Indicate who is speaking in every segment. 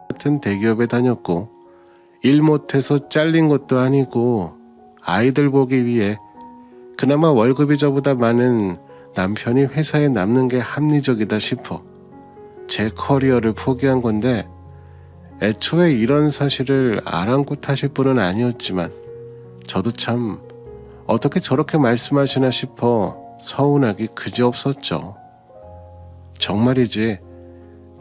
Speaker 1: 같은 대기업에 다녔고 일 못해서 잘린 것도 아니고 아이들 보기 위해 그나마 월급이 저보다 많은 남편이 회사에 남는 게 합리적이다 싶어 제 커리어를 포기한 건데 애초에 이런 사실을 아랑곳하실 분은 아니었지만 저도 참 어떻게 저렇게 말씀하시나 싶어 서운하기 그지없었죠. 정말이지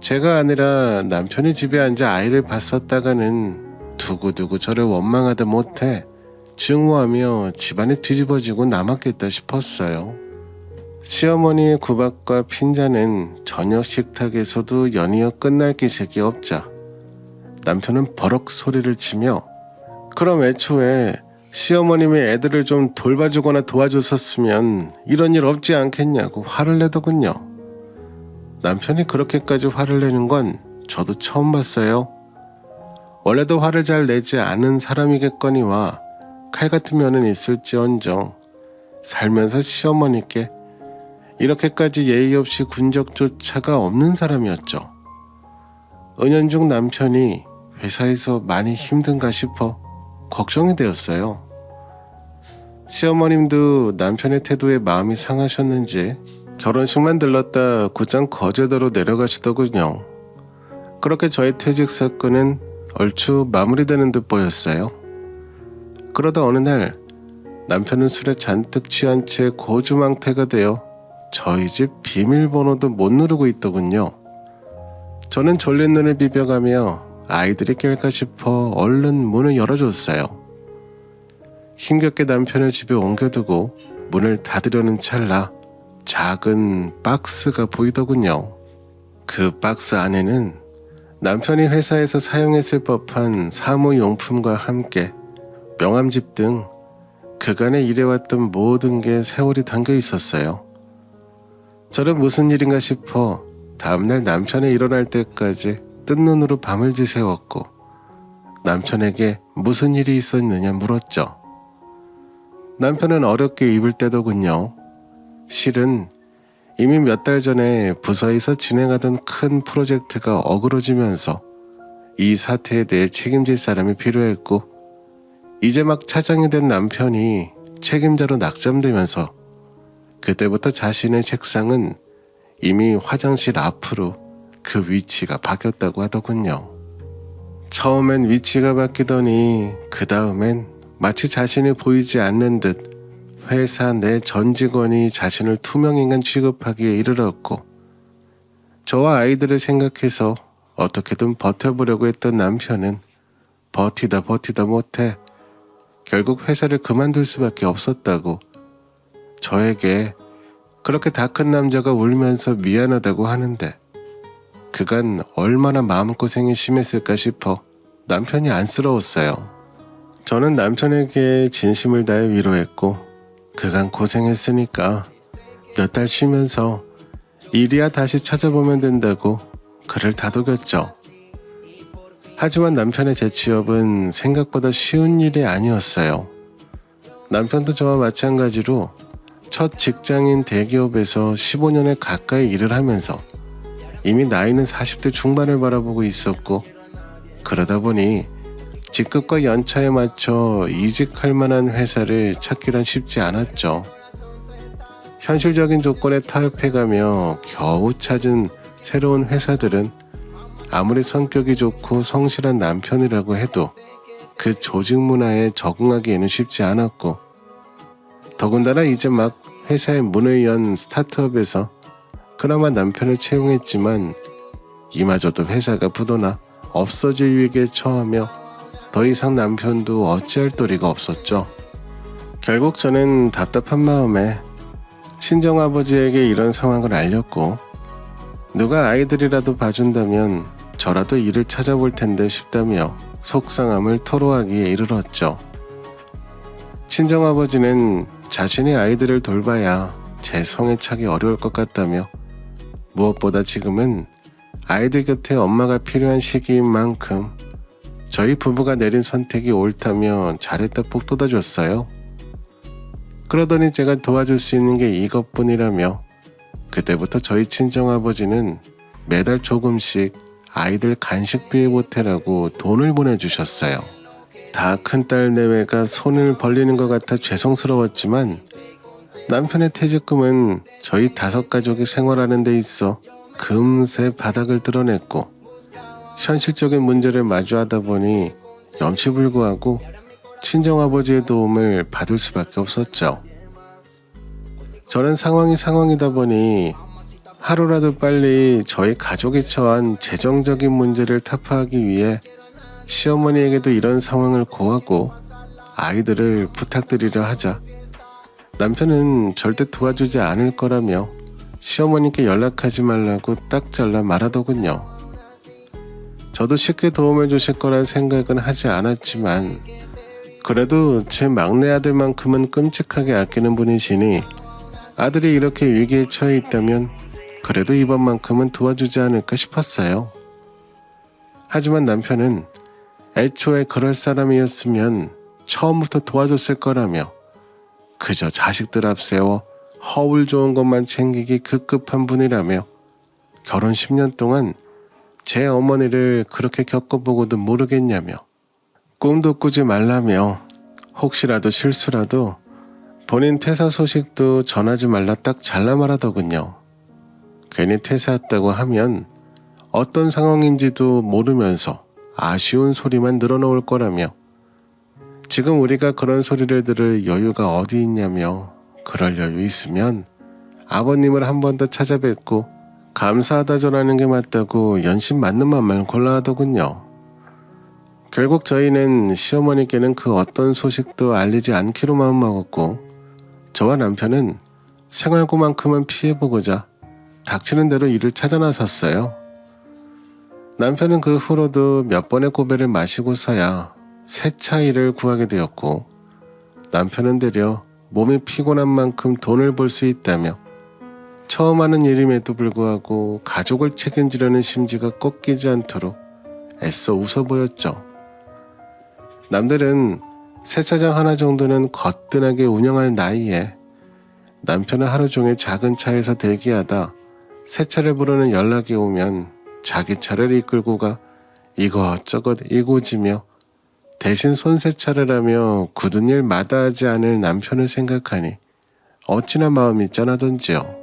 Speaker 1: 제가 아니라 남편이 집에 앉아 아이를 봤었다가는 두고두고 저를 원망하다 못해 증오하며 집안이 뒤집어지고 남았겠다 싶었어요. 시어머니의 구박과 핀잔은 저녁 식탁에서도 연이어 끝날 기색이 없자 남편은 버럭 소리를 치며 그럼 애초에 시어머님이 애들을 좀 돌봐주거나 도와줬었으면 이런 일 없지 않겠냐고 화를 내더군요. 남편이 그렇게까지 화를 내는 건 저도 처음 봤어요. 원래도 화를 잘 내지 않은 사람이겠거니와 칼 같은 면은 있을지언정 살면서 시어머니께 이렇게까지 예의 없이 군 적조차가 없는 사람이었죠. 은연중 남편이 회사에서 많이 힘든가 싶어 걱정이 되었어요. 시어머님도 남편의 태도에 마음이 상하셨는지 결혼식만 들렀다 곧장 거제도로 내려가시더군요. 그렇게 저의 퇴직 사건은 얼추 마무리되는 듯 보였어요. 그러다 어느 날 남편은 술에 잔뜩 취한 채 고주망태가 되어 저희 집 비밀번호도 못 누르고 있더군요. 저는 졸린 눈을 비벼가며 아이들이 깰까 싶어 얼른 문을 열어줬어요. 힘겹게 남편을 집에 옮겨두고 문을 닫으려는 찰나 작은 박스가 보이더군요. 그 박스 안에는 남편이 회사에서 사용했을 법한 사무용품과 함께 명함집 등 그간에 일해왔던 모든 게 세월이 담겨 있었어요. 저는 무슨 일인가 싶어 다음날 남편이 일어날 때까지 뜬 눈으로 밤을 지새웠고 남편에게 무슨 일이 있었느냐 물었죠. 남편은 어렵게 입을 떼더군요. 실은 이미 몇 달 전에 부서에서 진행하던 큰 프로젝트가 어그러지면서 이 사태에 대해 책임질 사람이 필요했고 이제 막 차장이 된 남편이 책임자로 낙점되면서 그때부터 자신의 책상은 이미 화장실 앞으로 그 위치가 바뀌었다고 하더군요. 처음엔 위치가 바뀌더니 그 다음엔 마치 자신이 보이지 않는 듯 회사 내 전 직원이 자신을 투명인간 취급하기에 이르렀고 저와 아이들을 생각해서 어떻게든 버텨보려고 했던 남편은 버티다 못해 결국 회사를 그만둘 수밖에 없었다고 저에게 그렇게 다 큰 남자가 울면서 미안하다고 하는데 그간 얼마나 마음고생이 심했을까 싶어 남편이 안쓰러웠어요. 저는 남편에게 진심을 다해 위로했고 그간 고생했으니까 몇 달 쉬면서 일이야 다시 찾아보면 된다고 그를 다독였죠. 하지만 남편의 재취업은 생각보다 쉬운 일이 아니었어요. 남편도 저와 마찬가지로 첫 직장인 대기업에서 15년에 가까이 일을 하면서 이미 나이는 40대 중반을 바라보고 있었고 그러다 보니 직급과 연차에 맞춰 이직할 만한 회사를 찾기란 쉽지 않았죠. 현실적인 조건에 타협해가며 겨우 찾은 새로운 회사들은 아무리 성격이 좋고 성실한 남편이라고 해도 그 조직 문화에 적응하기에는 쉽지 않았고 더군다나 이제 막 회사의 문을 연 스타트업에서 그나마 남편을 채용했지만 이마저도 회사가 부도나 없어질 위기에 처하며 더 이상 남편도 어찌할 도리가 없었죠. 결국 저는 답답한 마음에 친정아버지에게 이런 상황을 알렸고 누가 아이들이라도 봐준다면 저라도 일을 찾아볼 텐데 싶다며 속상함을 토로하기에 이르렀죠. 친정아버지는 자신이 아이들을 돌봐야 제 성에 차기 어려울 것 같다며 무엇보다 지금은 아이들 곁에 엄마가 필요한 시기인 만큼 저희 부부가 내린 선택이 옳다며 잘했다 푹 돋아줬어요. 그러더니 제가 도와줄 수 있는 게 이것뿐이라며 그때부터 저희 친정아버지는 매달 조금씩 아이들 간식비에 보태라고 돈을 보내주셨어요. 다 큰딸 내외가 손을 벌리는 것 같아 죄송스러웠지만 남편의 퇴직금은 저희 5가족이 생활하는 데 있어 금세 바닥을 드러냈고 현실적인 문제를 마주하다 보니 염치불구하고 친정아버지의 도움을 받을 수밖에 없었죠. 저는 상황이 상황이다 보니 하루라도 빨리 저희 가족이 처한 재정적인 문제를 타파하기 위해 시어머니에게도 이런 상황을 고하고 아이들을 부탁드리려 하자 남편은 절대 도와주지 않을 거라며 시어머니께 연락하지 말라고 딱 잘라 말하더군요. 저도 쉽게 도움을 주실 거란 생각은 하지 않았지만 그래도 제 막내 아들만큼은 끔찍하게 아끼는 분이시니 아들이 이렇게 위기에 처해 있다면 그래도 이번만큼은 도와주지 않을까 싶었어요. 하지만 남편은 애초에 그럴 사람이었으면 처음부터 도와줬을 거라며 그저 자식들 앞세워 허울 좋은 것만 챙기기 급급한 분이라며 결혼 10년 동안 제 어머니를 그렇게 겪어보고도 모르겠냐며 꿈도 꾸지 말라며 혹시라도 실수라도 본인 퇴사 소식도 전하지 말라 딱 잘라 말하더군요. 괜히 퇴사했다고 하면 어떤 상황인지도 모르면서 아쉬운 소리만 늘어놓을 거라며 지금 우리가 그런 소리를 들을 여유가 어디 있냐며 그럴 여유 있으면 아버님을 한 번 더 찾아뵙고 감사하다 전하는 게 맞다고 연신 맞는 맘만 골라 하더군요. 결국 저희는 시어머니께는 그 어떤 소식도 알리지 않기로 마음먹었고 저와 남편은 생활고만큼은 피해보고자 닥치는 대로 일을 찾아 나섰어요. 남편은 그 후로도 몇 번의 고배를 마시고서야 새 차 일을 구하게 되었고 남편은 되려 몸이 피곤한 만큼 돈을 벌 수 있다며 처음 하는 일임에도 불구하고 가족을 책임지려는 심지가 꺾이지 않도록 애써 웃어 보였죠. 남들은 세차장 하나 정도는 거뜬하게 운영할 나이에 남편은 하루 종일 작은 차에서 대기하다 세차를 부르는 연락이 오면 자기 차를 이끌고 가 이것저것 일고지며 대신 손세차를 하며 굳은 일 마다하지 않을 남편을 생각하니 어찌나 마음이 짠하던지요.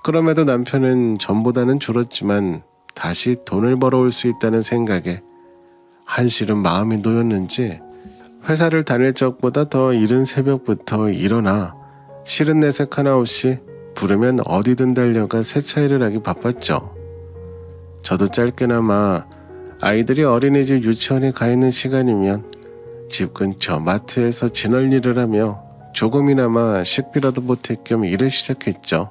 Speaker 1: 그럼에도 남편은 전보다는 줄었지만 다시 돈을 벌어올 수 있다는 생각에 한시름 마음이 놓였는지 회사를 다닐 적보다 더 이른 새벽부터 일어나 싫은 내색 하나 없이 부르면 어디든 달려가 세차 일을 하기 바빴죠. 저도 짧게나마 아이들이 어린이집 유치원에 가 있는 시간이면 집 근처 마트에서 진얼 일을 하며 조금이나마 식비라도 보탤 겸 일을 시작했죠.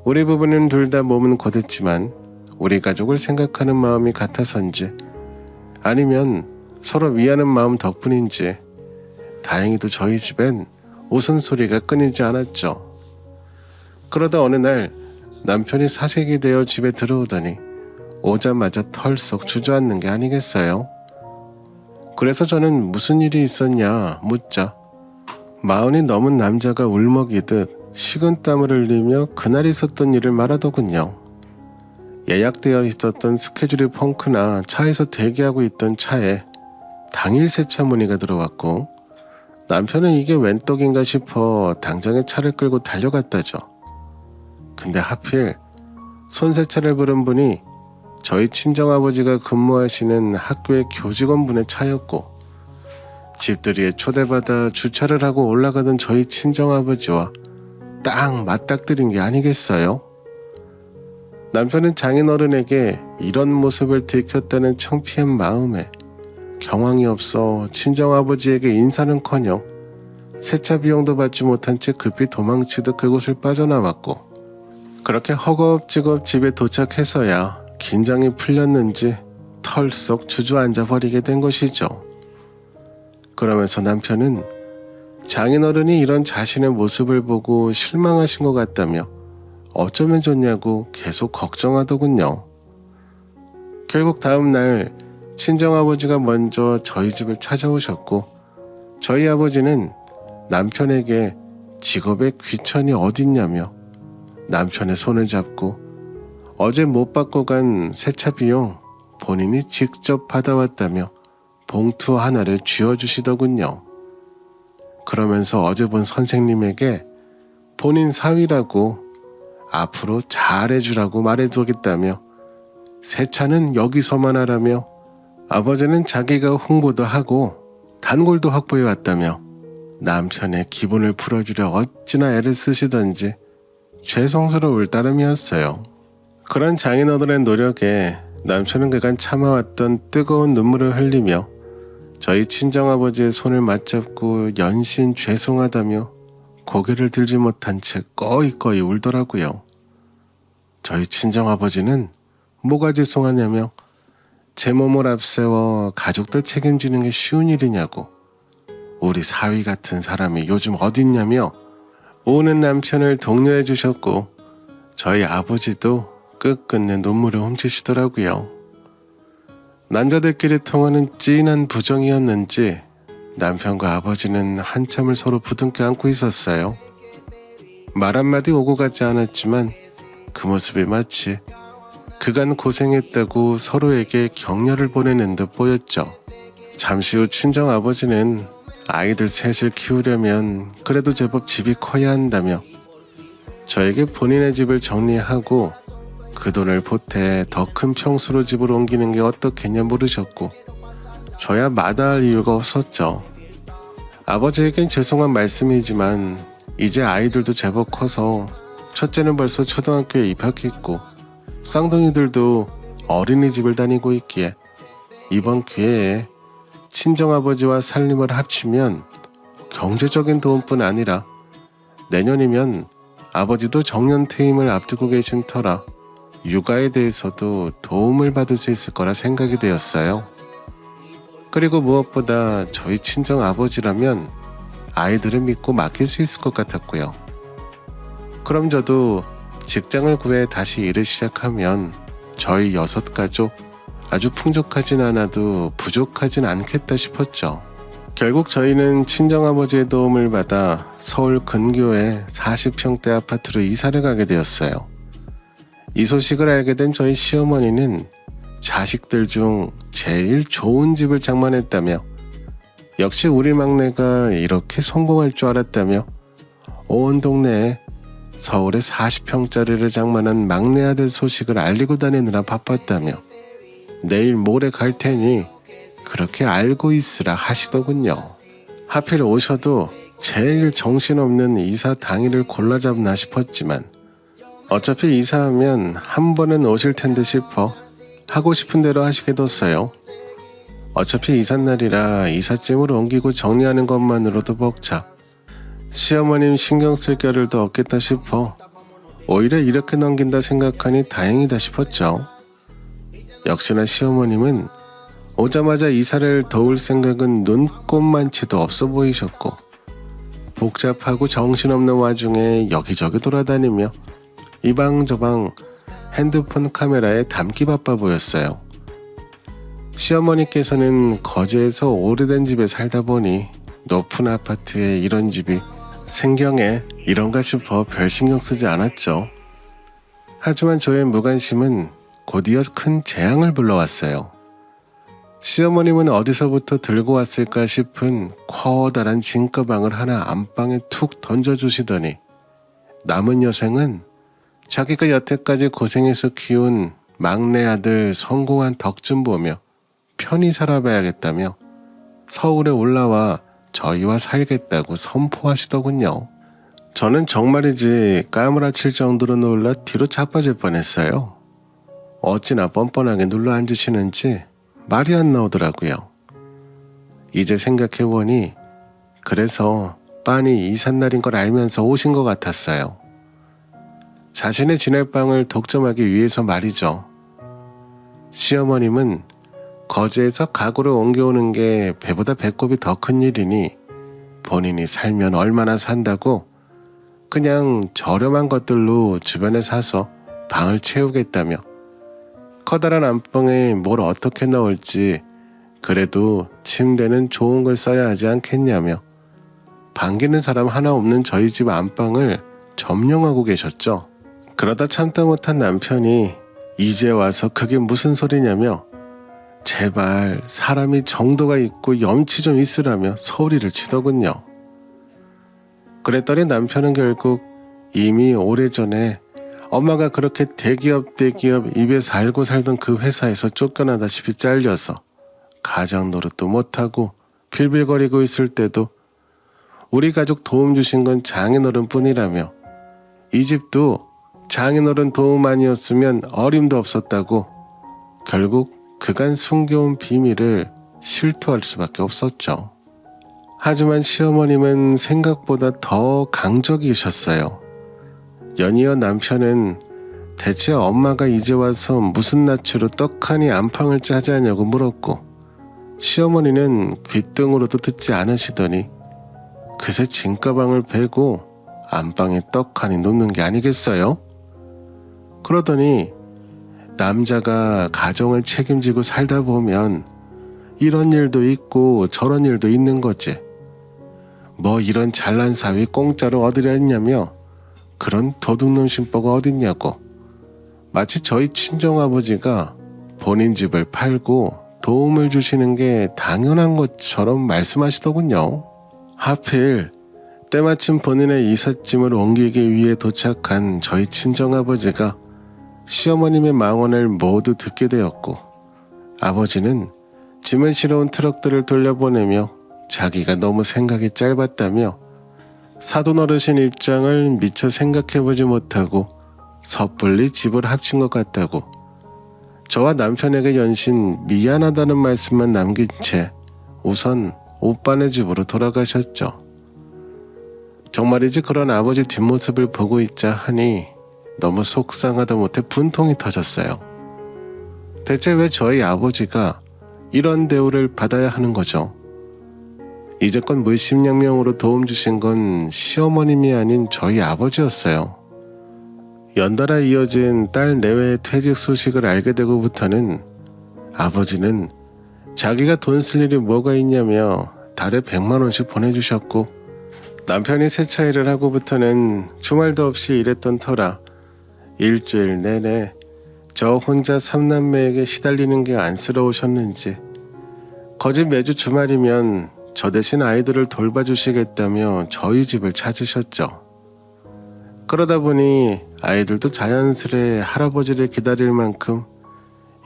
Speaker 1: 우리 부부는 둘 다 몸은 곧했지만 우리 가족을 생각하는 마음이 같아서인지 아니면 서로 위하는 마음 덕분인지 다행히도 저희 집엔 웃음소리가 끊이지 않았죠. 그러다 어느 날 남편이 사색이 되어 집에 들어오더니 오자마자 털썩 주저앉는 게 아니겠어요? 그래서 저는 무슨 일이 있었냐 묻자 마흔이 넘은 남자가 울먹이듯 식은땀을 흘리며 그날 있었던 일을 말하더군요. 예약되어 있었던 스케줄이 펑크나 차에서 대기하고 있던 차에 당일 세차 문의가 들어왔고 남편은 이게 웬 떡인가 싶어 당장에 차를 끌고 달려갔다죠. 근데 하필 손세차를 부른 분이 저희 친정아버지가 근무하시는 학교의 교직원분의 차였고 집들이에 초대받아 주차를 하고 올라가던 저희 친정아버지와 딱 맞닥뜨린 게 아니겠어요? 남편은 장인어른에게 이런 모습을 들켰다는 창피한 마음에 경황이 없어 친정아버지에게 인사는커녕 세차 비용도 받지 못한 채 급히 도망치듯 그곳을 빠져나왔고 그렇게 허겁지겁 집에 도착해서야 긴장이 풀렸는지 털썩 주저앉아 버리게 된 것이죠. 그러면서 남편은 장인어른이 이런 자신의 모습을 보고 실망하신 것 같다며 어쩌면 좋냐고 계속 걱정하더군요. 결국 다음날 친정아버지가 먼저 저희 집을 찾아오셨고 저희 아버지는 남편에게 직업에 귀천이 어딨냐며 남편의 손을 잡고 어제 못 받고 간 세차 비용 본인이 직접 받아왔다며 봉투 하나를 쥐어주시더군요. 그러면서 어제 본 선생님에게 본인 사위라고 앞으로 잘해주라고 말해두겠다며 세차는 여기서만 하라며 아버지는 자기가 홍보도 하고 단골도 확보해왔다며 남편의 기분을 풀어주려 어찌나 애를 쓰시던지 죄송스러울 따름이었어요. 그런 장인어른의 노력에 남편은 그간 참아왔던 뜨거운 눈물을 흘리며 저희 친정아버지의 손을 맞잡고 연신 죄송하다며 고개를 들지 못한 채 꺼이꺼이 울더라고요. 저희 친정아버지는 뭐가 죄송하냐며 제 몸을 앞세워 가족들 책임지는 게 쉬운 일이냐고, 우리 사위 같은 사람이 요즘 어딨냐며 우는 남편을 독려해 주셨고 저희 아버지도 끝끝내 눈물을 훔치시더라고요. 남자들끼리 통하는 찐한 부정이었는지 남편과 아버지는 한참을 서로 부둥켜 안고 있었어요. 말 한마디 오고 가지 않았지만 그 모습이 마치 그간 고생했다고 서로에게 격려를 보내는 듯 보였죠. 잠시 후 친정아버지는 아이들 셋을 키우려면 그래도 제법 집이 커야 한다며 저에게 본인의 집을 정리하고 그 돈을 보태 더 큰 평수로 집을 옮기는 게 어떻겠냐 물으셨고 저야 마다할 이유가 없었죠. 아버지에겐 죄송한 말씀이지만 이제 아이들도 제법 커서 첫째는 벌써 초등학교에 입학했고 쌍둥이들도 어린이집을 다니고 있기에 이번 기회에 친정아버지와 살림을 합치면 경제적인 도움뿐 아니라 내년이면 아버지도 정년퇴임을 앞두고 계신 터라 육아에 대해서도 도움을 받을 수 있을 거라 생각이 되었어요. 그리고 무엇보다 저희 친정아버지라면 아이들을 믿고 맡길 수 있을 것 같았고요. 그럼 저도 직장을 구해 다시 일을 시작하면 저희 6가족 아주 풍족하진 않아도 부족하진 않겠다 싶었죠. 결국 저희는 친정아버지의 도움을 받아 서울 근교의 40평대 아파트로 이사를 가게 되었어요. 이 소식을 알게 된 저희 시어머니는 자식들 중 제일 좋은 집을 장만했다며 역시 우리 막내가 이렇게 성공할 줄 알았다며 온 동네에 서울에 40평짜리를 장만한 막내 아들 소식을 알리고 다니느라 바빴다며 내일 모레 갈 테니 그렇게 알고 있으라 하시더군요. 하필 오셔도 제일 정신없는 이사 당일을 골라 잡나 싶었지만 어차피 이사하면 한 번은 오실 텐데 싶어 하고 싶은 대로 하시게 뒀어요. 어차피 이삿날이라 이삿짐을 옮기고 정리하는 것만으로도 벅차 시어머님 신경 쓸 겨를도 없겠다 싶어 오히려 이렇게 넘긴다 생각하니 다행이다 싶었죠. 역시나 시어머님은 오자마자 이사를 도울 생각은 눈꼽만치도 없어 보이셨고 복잡하고 정신없는 와중에 여기저기 돌아다니며 이방저방 핸드폰 카메라에 담기 바빠 보였어요. 시어머니께서는 거제에서 오래된 집에 살다 보니 높은 아파트에 이런 집이 생경에 이런가 싶어 별 신경 쓰지 않았죠. 하지만 저의 무관심은 곧이어 큰 재앙을 불러왔어요. 시어머님은 어디서부터 들고 왔을까 싶은 커다란 진가방을 하나 안방에 툭 던져주시더니 남은 여생은 자기가 여태까지 고생해서 키운 막내 아들 성공한 덕 좀 보며 편히 살아봐야겠다며 서울에 올라와 저희와 살겠다고 선포하시더군요. 저는 정말이지 까무라칠 정도로 놀라 뒤로 자빠질 뻔했어요. 어찌나 뻔뻔하게 눌러 앉으시는지 말이 안 나오더라고요. 이제 생각해보니 그래서 빤히 이삿날인 걸 알면서 오신 것 같았어요. 자신의 지낼 방을 독점하기 위해서 말이죠. 시어머님은 거제에서 가구를 옮겨오는 게 배보다 배꼽이 더 큰 일이니 본인이 살면 얼마나 산다고 그냥 저렴한 것들로 주변에 사서 방을 채우겠다며 커다란 안방에 뭘 어떻게 넣을지 그래도 침대는 좋은 걸 써야 하지 않겠냐며 반기는 사람 하나 없는 저희 집 안방을 점령하고 계셨죠. 그러다 참다 못한 남편이 이제 와서 그게 무슨 소리냐며 제발 사람이 정도가 있고 염치 좀 있으라며 소리를 치더군요. 그랬더니 남편은 결국 이미 오래전에 엄마가 그렇게 대기업 입에 살고 살던 그 회사에서 쫓겨나다시피 잘려서 가장 노릇도 못하고 빌빌거리고 있을 때도 우리 가족 도움 주신 건 장인어른 뿐이라며 이 집도 장인어른 도움 아니었으면 어림도 없었다고 결국 그간 숨겨온 비밀을 실토할 수밖에 없었죠. 하지만 시어머님은 생각보다 더 강적이셨어요. 연이어 남편은 대체 엄마가 이제 와서 무슨 낯으로 떡하니 안방을 짜자냐고 물었고 시어머니는 귓등으로도 듣지 않으시더니 그새 진가방을 베고 안방에 떡하니 눕는 게 아니겠어요? 그러더니 남자가 가정을 책임지고 살다 보면 이런 일도 있고 저런 일도 있는 거지. 뭐 이런 잘난 사위 공짜로 얻으려 했냐며 그런 도둑놈 심보가 어딨냐고 마치 저희 친정아버지가 본인 집을 팔고 도움을 주시는 게 당연한 것처럼 말씀하시더군요. 하필 때마침 본인의 이삿짐을 옮기기 위해 도착한 저희 친정아버지가 시어머님의 망언을 모두 듣게 되었고 아버지는 짐을 실어온 트럭들을 돌려보내며 자기가 너무 생각이 짧았다며 사돈 어르신 입장을 미처 생각해보지 못하고 섣불리 집을 합친 것 같다고 저와 남편에게 연신 미안하다는 말씀만 남긴 채 우선 오빠네 집으로 돌아가셨죠. 정말이지 그런 아버지 뒷모습을 보고 있자 하니 너무 속상하다 못해 분통이 터졌어요. 대체 왜 저희 아버지가 이런 대우를 받아야 하는 거죠? 이제껏 물심양명으로 도움 주신 건 시어머님이 아닌 저희 아버지였어요. 연달아 이어진 딸 내외의 퇴직 소식을 알게 되고부터는 아버지는 자기가 돈 쓸 일이 뭐가 있냐며 달에 100만 원씩 보내주셨고 남편이 세차일을 하고부터는 주말도 없이 일했던 터라 일주일 내내 저 혼자 삼남매에게 시달리는 게 안쓰러우셨는지 거짓 매주 주말이면 저 대신 아이들을 돌봐주시겠다며 저희 집을 찾으셨죠. 그러다 보니 아이들도 자연스레 할아버지를 기다릴 만큼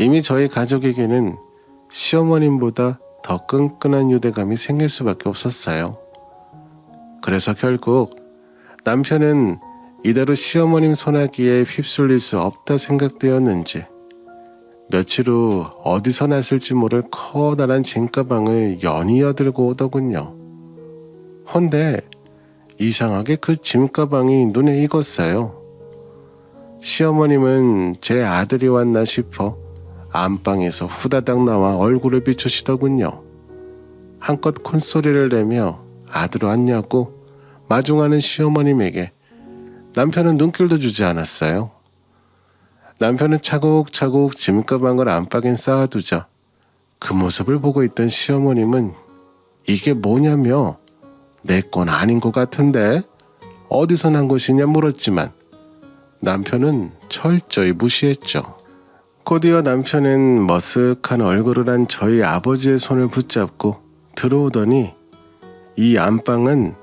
Speaker 1: 이미 저희 가족에게는 시어머님보다 더 끈끈한 유대감이 생길 수밖에 없었어요. 그래서 결국 남편은 이대로 시어머님 손아귀에 휩쓸릴 수 없다 생각되었는지 며칠 후 어디서 났을지 모를 커다란 짐가방을 연이어 들고 오더군요. 헌데 이상하게 그 짐가방이 눈에 익었어요. 시어머님은 제 아들이 왔나 싶어 안방에서 후다닥 나와 얼굴을 비추시더군요. 한껏 콧소리를 내며 아들 왔냐고 마중하는 시어머님에게 남편은 눈길도 주지 않았어요. 남편은 차곡차곡 짐가방을 안방에 쌓아두자 그 모습을 보고 있던 시어머님은 이게 뭐냐며 내 건 아닌 것 같은데 어디서 난 것이냐 물었지만 남편은 철저히 무시했죠. 곧이어 남편은 머쓱한 얼굴을 한 저희 아버지의 손을 붙잡고 들어오더니 이 안방은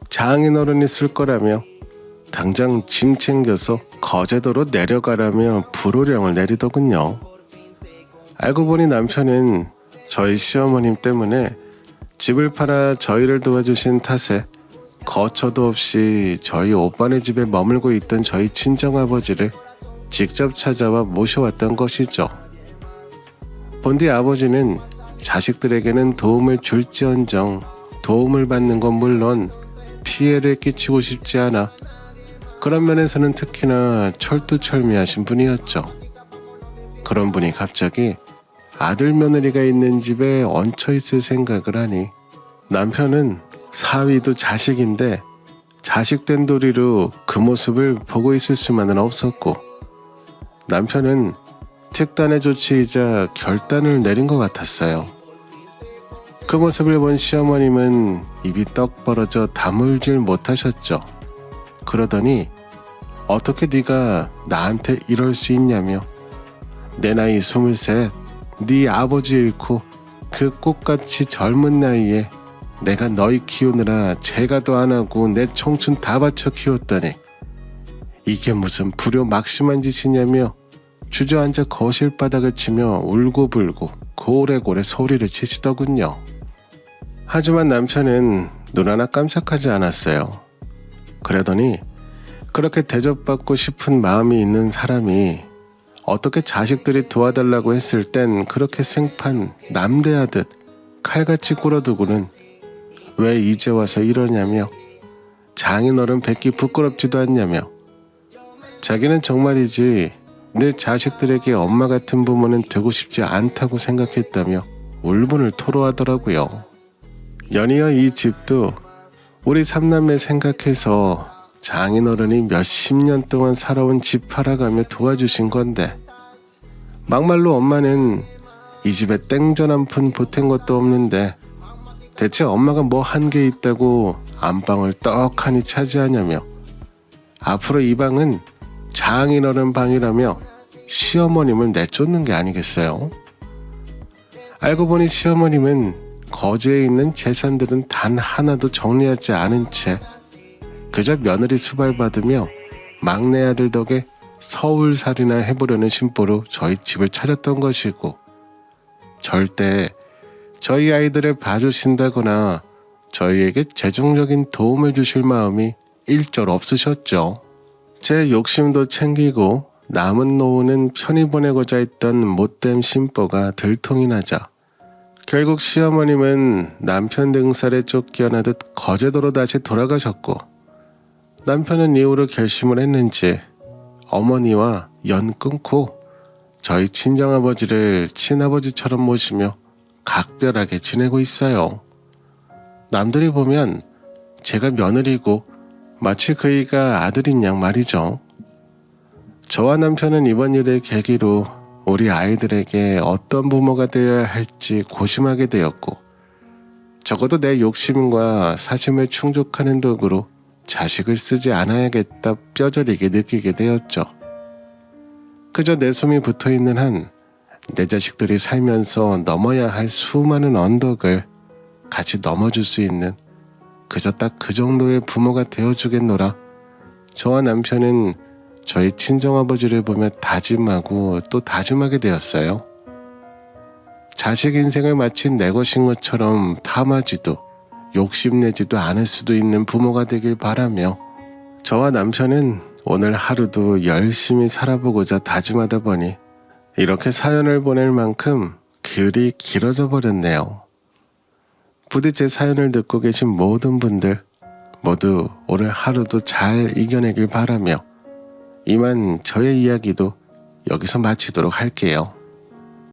Speaker 1: 장인어른이 쓸 거라며 당장 짐 챙겨서 거제도로 내려가라며 불호령을 내리더군요. 알고 보니 남편은 저희 시어머님 때문에 집을 팔아 저희를 도와주신 탓에 거처도 없이 저희 오빠네 집에 머물고 있던 저희 친정아버지를 직접 찾아와 모셔왔던 것이죠. 본디 아버지는 자식들에게는 도움을 줄지언정 도움을 받는 건 물론 피해를 끼치고 싶지 않아 그런 면에서는 특히나 철두철미하신 분이었죠. 그런 분이 갑자기 아들 며느리가 있는 집에 얹혀있을 생각을 하니 남편은 사위도 자식인데 자식된 도리로 그 모습을 보고 있을 수만은 없었고 남편은 특단의 조치이자 결단을 내린 것 같았어요. 그 모습을 본 시어머님은 입이 떡 벌어져 다물질 못하셨죠. 그러더니 어떻게 네가 나한테 이럴 수 있냐며 내 나이 23, 네 아버지 잃고 그 꽃같이 젊은 나이에 내가 너희 키우느라 제가도 안 하고 내 청춘 다 바쳐 키웠더니 이게 무슨 불효막심한 짓이냐며 주저앉아 거실 바닥을 치며 울고불고 고래고래 소리를 치시더군요. 하지만 남편은 눈 하나 깜짝하지 않았어요. 그러더니 그렇게 대접받고 싶은 마음이 있는 사람이 어떻게 자식들이 도와달라고 했을 땐 그렇게 생판 남대하듯 칼같이 꿇어두고는 왜 이제 와서 이러냐며 장인어른 뵙기 부끄럽지도 않냐며 자기는 정말이지 내 자식들에게 엄마 같은 부모는 되고 싶지 않다고 생각했다며 울분을 토로하더라고요. 연이어 이 집도 우리 삼남매 생각해서 장인어른이 몇십 년 동안 살아온 집 팔아가며 도와주신 건데 막말로 엄마는 이 집에 땡전 한 푼 보탠 것도 없는데 대체 엄마가 뭐 한 게 있다고 안방을 떡하니 차지하냐며 앞으로 이 방은 장인어른 방이라며 시어머님을 내쫓는 게 아니겠어요? 알고 보니 시어머님은 거제에 있는 재산들은 단 하나도 정리하지 않은 채 그저 며느리 수발받으며 막내 아들 덕에 서울살이나 해보려는 심보로 저희 집을 찾았던 것이고 절대 저희 아이들을 봐주신다거나 저희에게 재정적인 도움을 주실 마음이 일절 없으셨죠. 제 욕심도 챙기고 남은 노후는 편히 보내고자 했던 못된 심보가 들통이 나자 결국 시어머님은 남편 등살에 쫓겨나듯 거제도로 다시 돌아가셨고 남편은 이후로 결심을 했는지 어머니와 연 끊고 저희 친정아버지를 친아버지처럼 모시며 각별하게 지내고 있어요. 남들이 보면 제가 며느리고 마치 그이가 아들인 양 말이죠. 저와 남편은 이번 일을 계기로 우리 아이들에게 어떤 부모가 되어야 할지 고심하게 되었고 적어도 내 욕심과 사심을 충족하는 도구로 자식을 쓰지 않아야겠다 뼈저리게 느끼게 되었죠. 그저 내 숨이 붙어있는 한 내 자식들이 살면서 넘어야 할 수많은 언덕을 같이 넘어줄 수 있는 그저 딱 그 정도의 부모가 되어주겠노라 저와 남편은 저희 친정아버지를 보며 다짐하고 또 다짐하게 되었어요. 자식 인생을 마치 내 것인 것처럼 탐하지도 욕심내지도 않을 수도 있는 부모가 되길 바라며 저와 남편은 오늘 하루도 열심히 살아보고자 다짐하다 보니 이렇게 사연을 보낼 만큼 글이 길어져 버렸네요. 부디 제 사연을 듣고 계신 모든 분들 모두 오늘 하루도 잘 이겨내길 바라며 이만 저의 이야기도 여기서 마치도록 할게요.